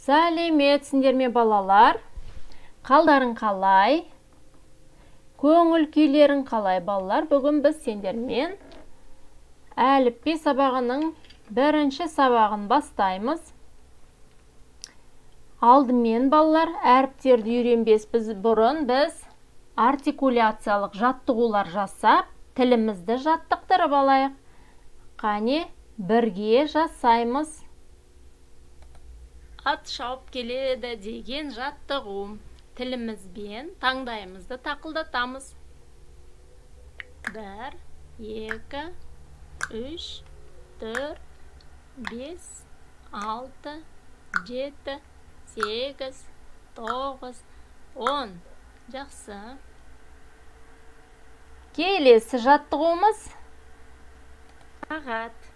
Сәлеметсіңдер ме балалар? Қалдарың қалай? Көңіл күйлерің қалай балалар? Бүгін біз сендермен әліпби сабағының бірінші сабағын бастаймыз. Алдымен балалар әріптерді үйренбес бұрын біз артикуляциялық жаттығулар жасап, тілімізді жаттықтырып алайық. Қане, бірге жасаймыз. Ат шауып келеді деген жаттығу. Тілімізбен таңдайымызды тақылдатамыз. 1, 2, 3, 4, 5, 6, 7, 8, 9, 10. Жақсы. Келесі жаттығуымыз сағат.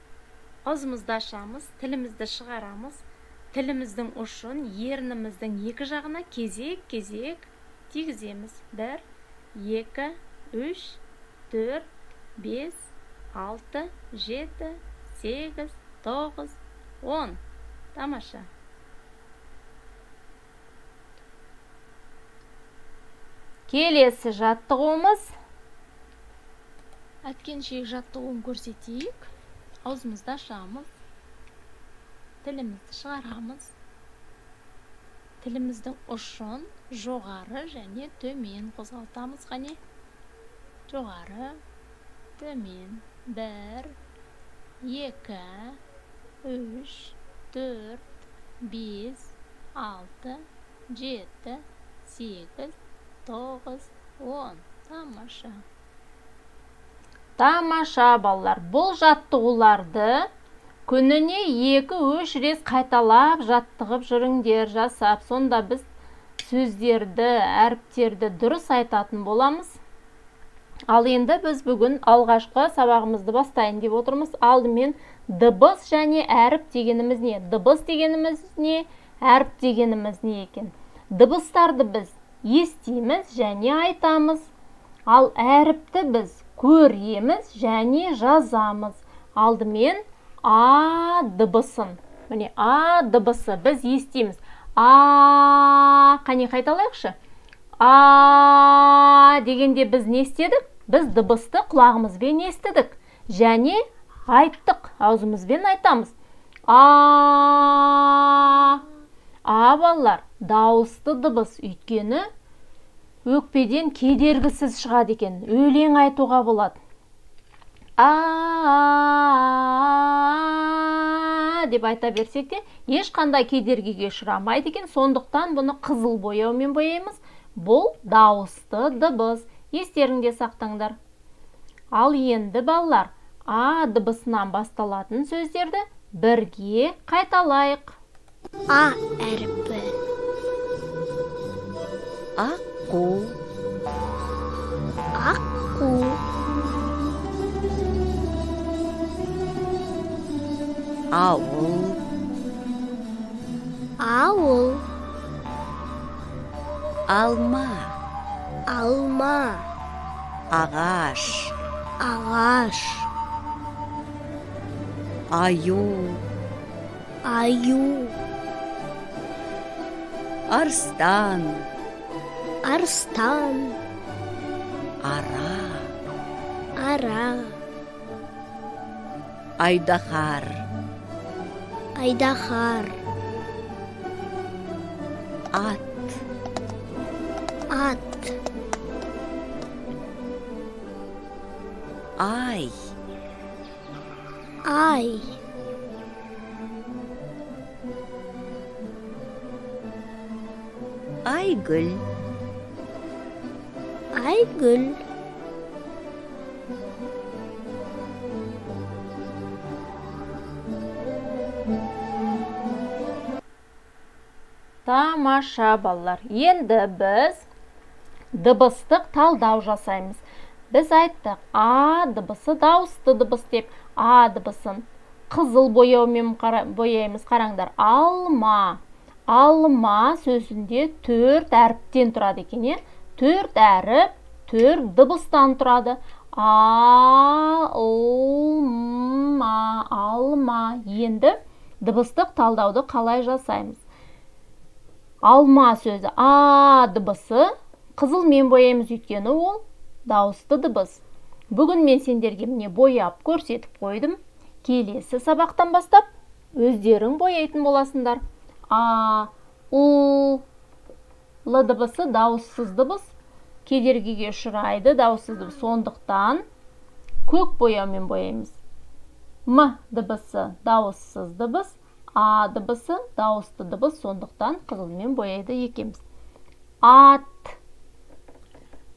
Аузымызды ашамыз, тілімізді шығарамыз. Тіліміздің ұшын ерніміздің екі жағына кезек-кезек тигіземіз. 1, 2, 3, 4, 5, 6, 7, 8, 9, 10. Тамаша. Келесі жаттығуымыз әткеншек жаттығуын көрсетейік. Аузымызды ашамыз. Тілімізді шығарамыз. Тіліміздің ұшын жоғары және төмен қозғалтамыз. Қане? Жоғары, төмен. 1, 2, 3, 4, 5, 6, 7, 8, 9, 10. Тамаша. Тамаша балалар. Бұл жаттығуларды күніне 2-3 рет қайталап жаттығып жүріңдер, жасап. Сонда біз сөздерді, әріптерді дұрыс айтатын боламыз. Ал енді біз бүгін алғашқы сабағымызды бастайын деп отырмыз. Алдымен дыбыс және әріп дегеніміз не? Дыбыс дегеніміз не? Әріп дегеніміз не екен? Дыбыстарды біз естиміз және айтамыз. Ал әріпті біз көреміз және жазамыз. Алдымен А дыбысын. Міне, А дыбысы біз естиміз. Қане қайталайықшы. А дегенде біз не естедік? Біз дыбысты құлағымызбен естідік. Және айттық. Аузымызбен айтамыз. А балалар, дауысты дыбыс. Өйткені өкпеден кедергісіз шығады екен. Өлең айтуға болады. Деп айта берсек те, ешқандай кедергіге ұшырамайды екен. Сондықтан бұны қызыл бояумен бояймыз. Бұл дауысты дыбыс. Естеріңде сақтаңдар. Ал енді балалар, А дыбысынан басталатын сөздерді бірге қайталайық. А әріпі. Аққу. Аққу. Ауыл. Ауыл. Алма. Алма. Ағаш. Ағаш. Аю. Аю. Арстан. Арстан. Ара. Ара. Айдахар. Айдахар. Ат. Ат. Ай. Ай. Айгүл. Айгүл. Тамаша балалар. Енді біз дыбыстық талдау жасаймыз. Біз айттық, А дыбысы дауысты дыбыс деп. А дыбысын қызыл бояумен бояймыз. Қараңдар. Алма. Алма сөзінде 4 әріптен тұрады екен. 4 әріп, 4 дыбыстан тұрады. Алма. Енді дыбыстық талдауды қалай жасаймыз? Алма сөзі а дыбысы қызылмен бояймыз, өйткені ол дауысты дыбыс. Бүгін мен сендерге міне бояп көрсетіп қойдым. Келесі сабақтан бастап өздерің бояйтын боласыңдар. А, у, л дыбысы дауыссыз дыбыс, кедергіге ұшырайды дауыссыз дыбыс. Сондықтан көк бояумен бояймыз. М дыбысы дауыссыз дыбыс, а дыбысы дауысты дыбыс, сондықтан қызылмен бояйды екенбіз. Ат.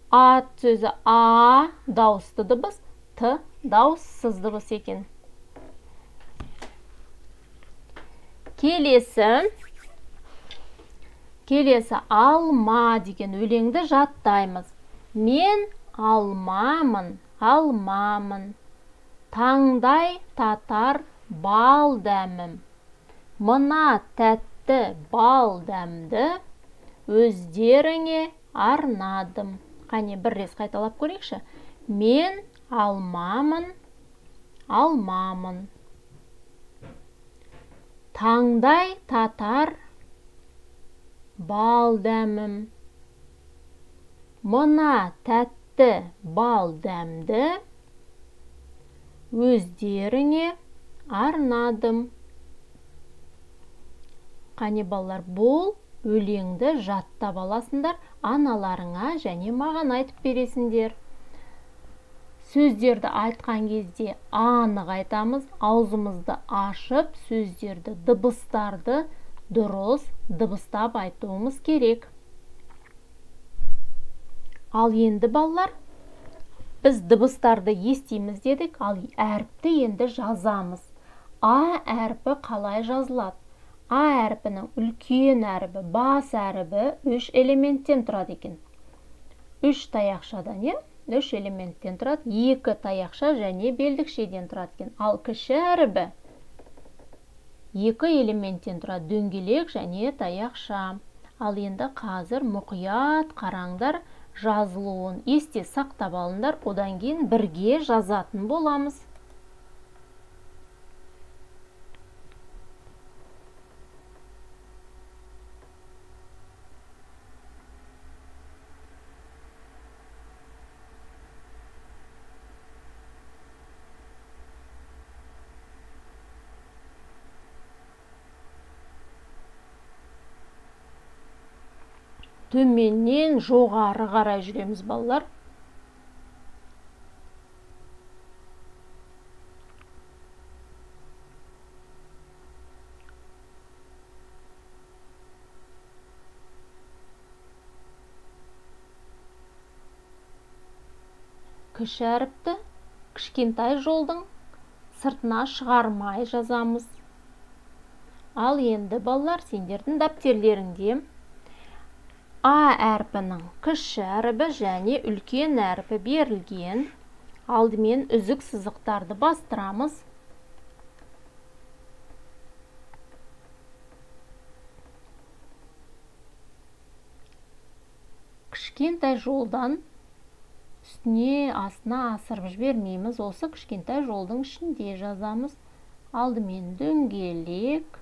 Ат сөзі а дауысты дыбыс, т дауыссыз дыбыс екен. Келесі алма деген өлеңді жаттаймыз. Мен алмамын, алмамын. Таңдай татар бал дәмім. Мына тәтті бал дәмді өздеріңе арнадым. Қане бір рет қайталап көрейікші. Мен алмамын, алмамын. Таңдай татар бал дәмім. Мына тәтті бал дәмді өздеріңе арнадым. Қане балалар, бұл өлеңді жаттап аласыңдар, аналарыңа және маған айтып бересіңдер. Сөздерді айтқан кезде анық айтамыз, аузымызды ашып, сөздерді, дыбыстарды дұрыс дыбыстап айтуымыз керек. Ал енді балалар, біз дыбыстарды естиміз дедік, ал әріпті енді жазамыз. А әріпі қалай жазылады? А әріпінің үлкен әріпі, бас әріпі 3 элементтен тұрады екен. 3 таяқшадан, 3 элементтен тұрады, 2 таяқша және белдікшеден тұрады екен. Ал кіші әріпі 2 элементтен тұрады, дөңгелек және таяқша. Ал енді қазір мұқият қараңдар, жазылуын есте сақтап алыңдар, одан кейін бірге жазатын боламыз. Төменнен жоғары қарай жүреміз балалар. Кіші әріпті кішкентай жолдың сыртына шығармай жазамыз. Ал енді балалар, сендердің дәптерлеріңде А әрпінің кіші әріпі және үлкен әріпі берілген. Алдымен үзік сызықтарды бастырамыз. Кішкентай жолдан үстіне астына асырып жібермейміз. Осы кішкентай жолдың ішінде жазамыз. Алдымен дөңгелек.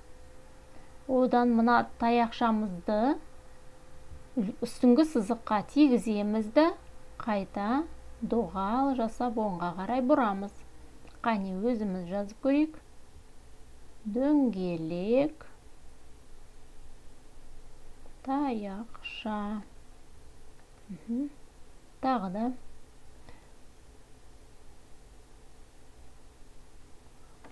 Одан мына таяқшамызды үстіңгі сызыққа тигіземізді, қайта доғал жасап оңға қарай бұрамыз. Қане өзіміз жазып көрейік. Дөңгелек, таяқша. Тағы да.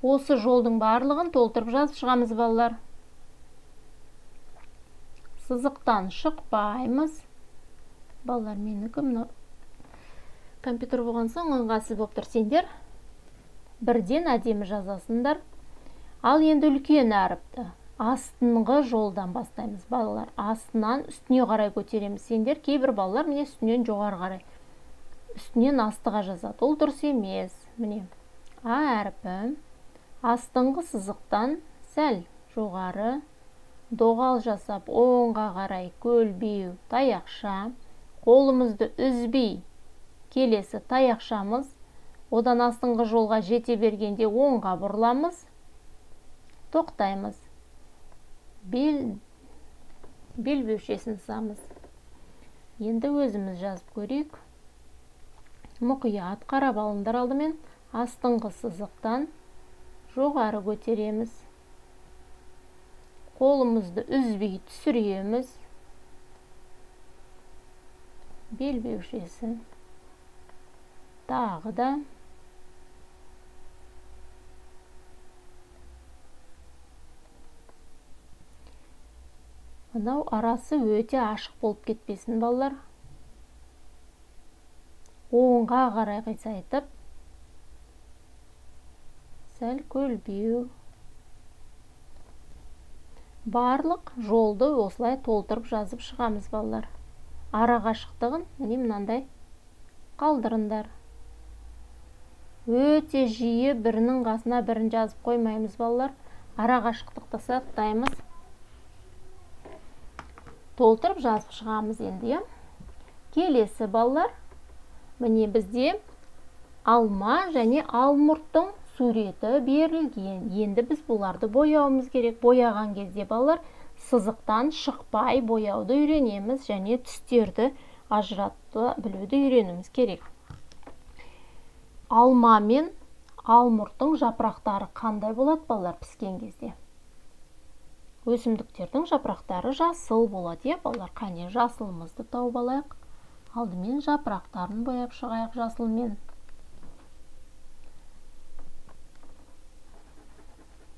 Осы жолдың барлығын толтырып жазып шығамыз балалар. Сызықтан шықпаймыз. Балалар, менікі мұны компьютер болған соң ыңғайсыз болып тұр. Сендер бірден әдемі жазасыңдар. Ал енді үлкен әріпті астыңғы жолдан бастаймыз. Балалар, астынан үстіне қарай көтереміз. Сендер кейбір балалар міне үстінен жоғары қарай, үстінен астыға жазады. Ол дұрыс емес. Міне А әріпі астыңғы сызықтан сәл жоғары доғал жасап оңға қарай көлбеу таяқша, қолымызды үзбей келесі таяқшамыз, одан астыңғы жолға жете бергенде оңға бұрыламыз, тоқтаймыз. белбеушесін сызамыз. Енді өзіміз жазып көрейік. Мұқият қарап алыңдар, алдымен астыңғы сызықтан жоғары көтереміз. Қолымызды үзбей түсіреміз. Белбеушесі. Тағы да. Мынау арасы өте ашық болып кетпесін, балалар. Оңға қарай қисайтып, сәл көлбеу. Барлық жолды осылай толтырып жазып шығамыз, балалар. Ара қашықтығын міне мынандай қалдырыңдар. Өте жиі бірінің қасына бірін жазып қоймаймыз, балалар. Ара қашықтықты сақтаймыз. Толтырып жазып шығамыз енді. Келесі, балалар, міне бізде алма және алмұрттың суреті берілген. Енді біз бұларды бояуымыз керек. Бояған кезде, балалар, сызықтан шықпай бояуды үйренеміз және түстерді ажыратып білуді үйренуіміз керек. Алма мен алмұрттың жапырақтары қандай болады, балалар, піскен кезде? Өсімдіктердің жапырақтары жасыл болады, балалар. Қане жасылымызды тауып алайық. Алдымен жапырақтарын бояп шығайық жасылмен.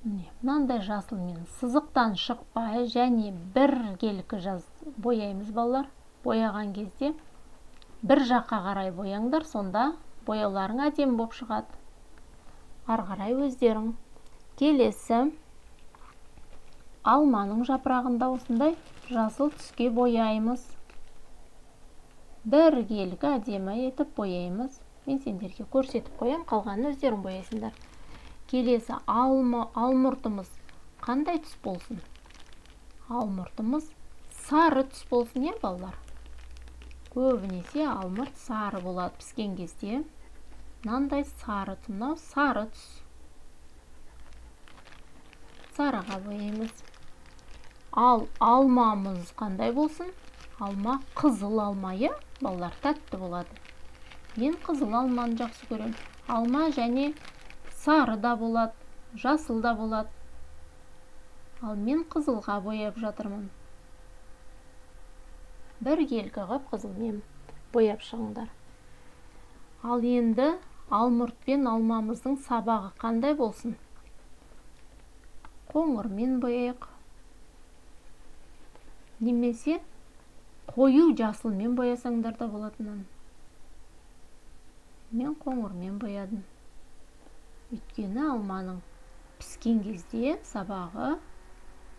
Мынандай жасылмен сызықтан шықпай және біркелкі бояймыз, балалар. Бояған кезде бір жаққа қарай бояңдар, сонда бояуларың әдемі болып шығады. Ары қарай өздерің. Келесі, алманың жапырағында осындай жасыл түске бояймыз. Біркелкі әдемі етіп бояймыз. Мен сендерге көрсетіп қоям, қалғанын өздерің бояйсыңдар. Келесі, алмұртымыз қандай түс болсын? Алмұртымыз сары түс болсын, балалар. Көбінесе алмұрт сары болады піскен кезде. Мынандай сары тұнау, сары түс. Сарыға бояймыз. Ал алмамыз қандай болсын? Алма қызыл алмайы, балалар, тәтті болады. Мен қызыл алманы жақсы көрем. Алма және сары да болады, жасыл да болады. Ал мен қызылға бояп жатырмын. Біркелкі қып қызылмен бояп шығыңдар. Ал енді алмұрт пен алмамыздың сабағы қандай болсын? Қоңырмен бояйық. Немесе қою жасылмен боясаңдар да болатынын. Мен қоңырмен боядым. Өйткені алманың піскен кезде сабағы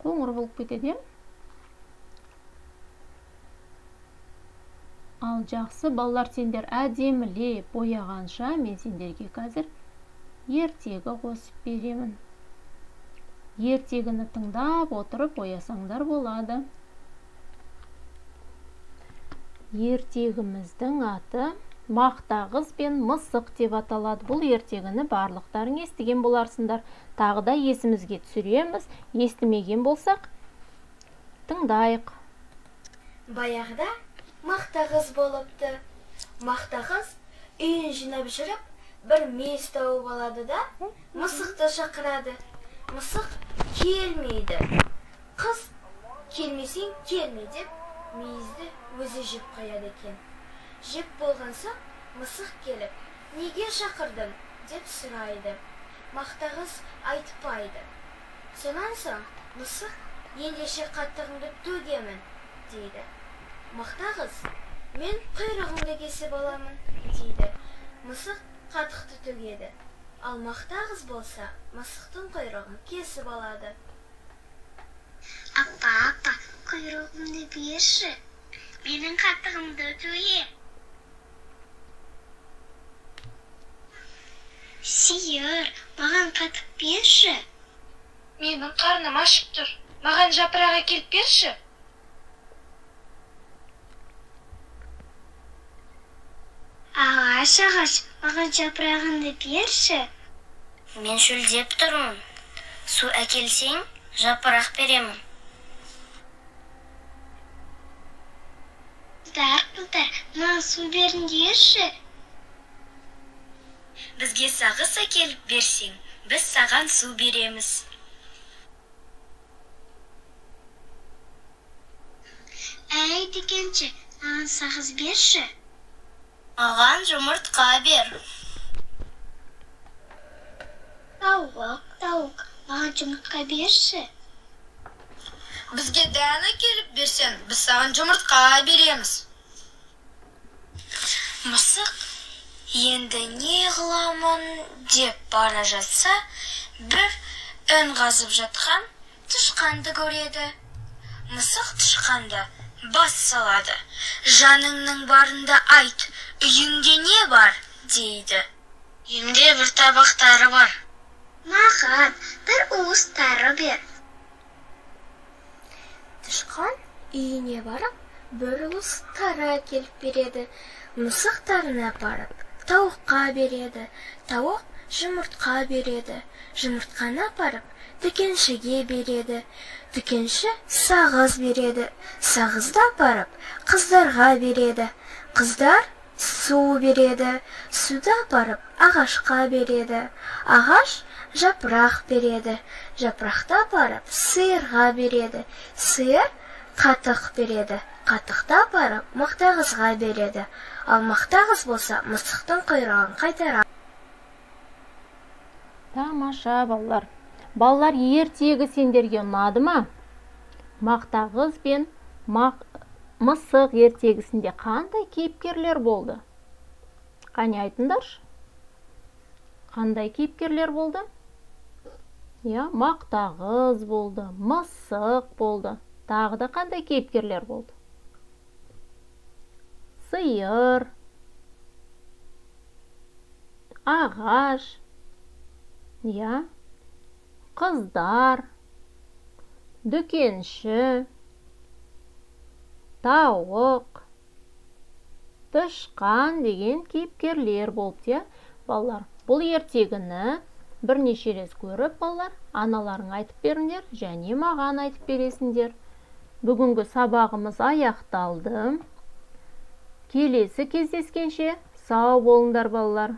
қоңыр болып кетеді. Ал жақсы, балалар, сендер әдемілеп бояғанша мен сендерге қазір ертегі қосып беремін. Ертегіні тыңдап отырып боясаңдар болады. Ертегіміздің аты Мақтағыз бен мысық деп аталады. Бұл ертегіні барлықтарың естіген боларсыңдар. Тағы да есімізге түсіреміз. Естімеген болсақ, тыңдайық. Баяғыда мақтағыз болыпты. Мақтағыз үйін жинап жүріп, бір мейіз тауып алады да, мысықты шақырады. Мысық келмейді. Қыз келмесең келме деп, мейізді өзі жеп қояды екен. Жеп болған соң мысық келіп, неге шақырдым деп сұрайды. Мақтағыз айтпайды. Сонан соң мысық, ендеше қаттығыңды төгемін дейді. Мақтағыз, мен құйрығыңды кесіп аламын дейді. Мысық қатықты төгеді. Ал мақтағыз болса, мысықтың құйрығын кесіп алады. Апа, құйрығымды берші, менің қатығымды төге. Сиыр, маған қатық берші. Менің қарным ашып тұр, маған жапырақ әкеліп берші. Ағаш, маған жапырағыңды берші. Мен шөлдеп тұрмын. Су әкелсең, жапырақ беремін. Қыздар, маған су беріңдерші. Бізге сағыз әкеліп берсең, біз саған су береміз. Әй дегенше, маған сағыз берші. Маған жұмыртқа бер. Тауық, маған жұмыртқа берші. Бізге дән әкеліп берсең, біз саған жұмыртқа береміз. Мысық енді не қыламын деп бара жатса, бір үн қазып жатқан тышқанды көреді. Мысық тышқанды бас салады. Жаныңның барында айт, үйіңде не бар, дейді. Үйімде бір табақтары бар. Маған бір уыс тары бер. Тышқан үйіне барып, бір уыс тары әкеліп береді. Мысық тарыны апарып, тауыққа береді. Тауық жұмыртқа береді. Жұмыртқаны апарып, дүкеншіге береді. Дүкенші сағыз береді. Сағызды апарып, қыздарға береді. Қыздар су береді. Суды апарып, ағашқа береді. Ағаш жапырақ береді. Жапырақты апарып, сиырға береді. Сиыр қатық береді. Қатықты апарып, мақтағызға береді. Ал мақтағыз болса, мысықтың құйрығын қайтарады. Тамаша, балалар. Балалар, ертегі сендерге ұнады ма? Мақтағыз бен мысық ертегісінде қандай кейіпкерлер болды? Қане айтыңдаршы. Қандай кейіпкерлер болды? Мақтағыз болды, мысық болды. Тағы да қандай кейіпкерлер болды? Сиыр, ағаш, қыздар, дүкенші, тауық, тышқан деген кейіпкерлер болды, балалар. Бұл ертегіні бірнеше рет көріп, балалар, аналарың айтып беріңдер, және маған айтып бересіңдер. Бүгінгі сабағымыз аяқталды. Келесі кездескенше сау болыңдар, балалар.